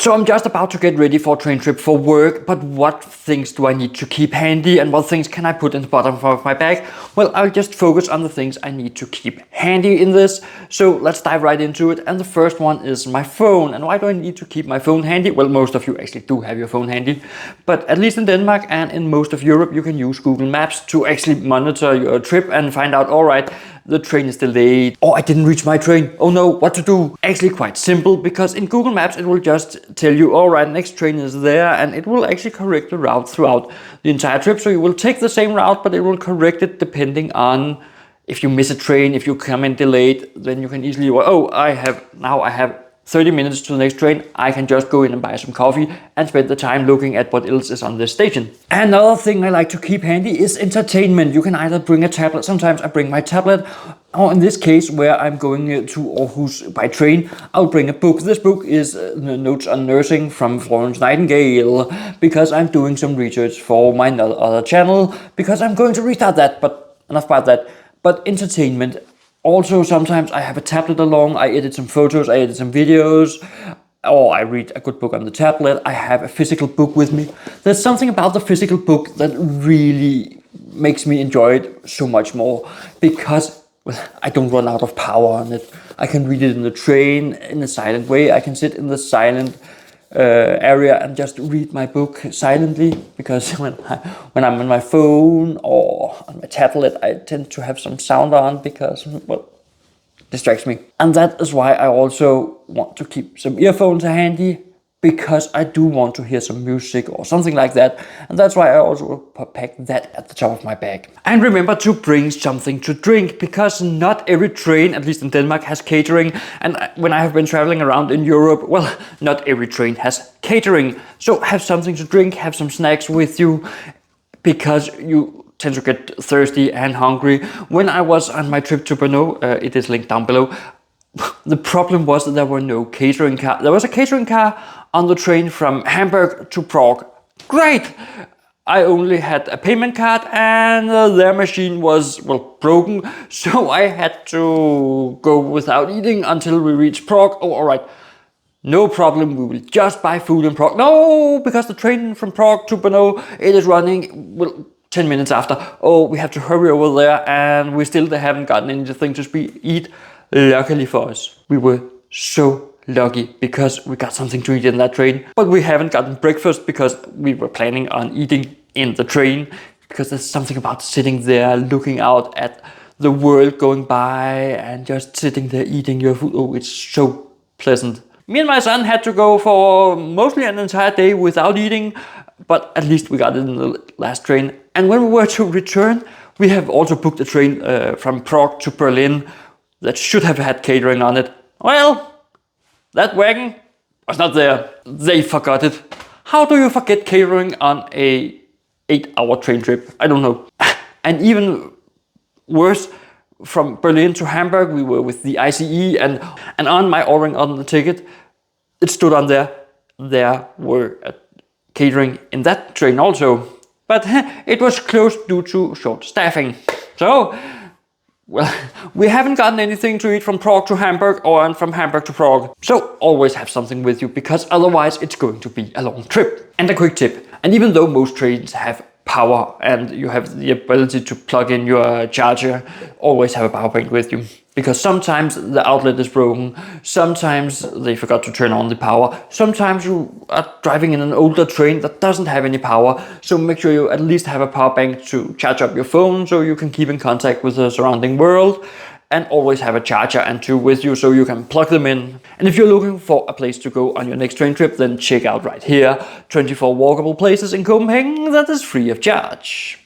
So I'm just about to get ready for a train trip for work, but what things do I need to keep handy and what things can I put in the bottom of my bag? Well, I'll just focus on the things I need to keep handy in this. So let's dive right into it. And the first one is my phone. And why do I need to keep my phone handy? Well, most of you actually do have your phone handy, but at least in Denmark and in most of Europe, you can use Google Maps to actually monitor your trip and find out, all right, the train is delayed, or I didn't reach my train, oh no, what to do? Actually quite simple, because in Google Maps it will just tell you, all right, next train is there, and it will actually correct the route throughout the entire trip. So you will take the same route, but it will correct it depending on if you miss a train, if you come in delayed, then you can easily, oh, I have 30 minutes to the next train, I can just go in and buy some coffee and spend the time looking at what else is on this station. Another thing I like to keep handy is entertainment. You can either bring a tablet, sometimes I bring my tablet, or in this case where I'm going to Aarhus by train, I'll bring a book. This book is Notes on Nursing from Florence Nightingale, because I'm doing some research for my other channel, because I'm going to restart that, but enough about that. But entertainment. Also, sometimes I have a tablet along, I edit some photos, I edit some videos, or I read a good book on the tablet. I have a physical book with me. There's something about the physical book that really makes me enjoy it so much more, because I don't run out of power on it. I can read it in the train in a silent way. I can sit in the silent area and just read my book silently, because when I'm on my phone or on my tablet, I tend to have some sound on because, well, it distracts me. And that is why I also want to keep some earphones handy, because I do want to hear some music or something like that. And that's why I also pack that at the top of my bag. And remember to bring something to drink, because not every train, at least in Denmark, has catering. And when I have been traveling around in Europe, well, not every train has catering. So have something to drink, have some snacks with you, because you tend to get thirsty and hungry. When I was on my trip to Brno, it is linked down below, the problem was that there were no catering car. There was a catering car on the train from Hamburg to Prague. Great! I only had a payment card and their machine was, well, broken. So I had to go without eating until we reached Prague. Oh, all right. No problem, we will just buy food in Prague. No, because the train from Prague to Brno, it is running, well, 10 minutes after. Oh, we have to hurry over there, and we still haven't gotten anything to eat. Luckily for us, we were so lucky, because we got something to eat in that train. But we haven't gotten breakfast because we were planning on eating in the train, because there's something about sitting there looking out at the world going by and just sitting there eating your food. Oh, it's so pleasant. Me and my son had to go for mostly an entire day without eating, but at least we got it in the last train. And when we were to return, we have also booked a train from Prague to Berlin that should have had catering on it. Well, that wagon was not there. They forgot it. How do you forget catering on a 8-hour train trip? I don't know. And even worse, from Berlin to Hamburg, we were with the ICE, and on my ordering on the ticket, it stood on there. There were catering in that train also, but it was closed due to short staffing. So, well, we haven't gotten anything to eat from Prague to Hamburg or from Hamburg to Prague. So always have something with you, because otherwise it's going to be a long trip. And a quick tip, and even though most trains have power and you have the ability to plug in your charger, always have a power bank with you. Because sometimes the outlet is broken, sometimes they forgot to turn on the power, sometimes you are driving in an older train that doesn't have any power, so make sure you at least have a power bank to charge up your phone so you can keep in contact with the surrounding world, and always have a charger and two with you so you can plug them in. And if you're looking for a place to go on your next train trip, then check out right here, 24 walkable places in Copenhagen that is free of charge.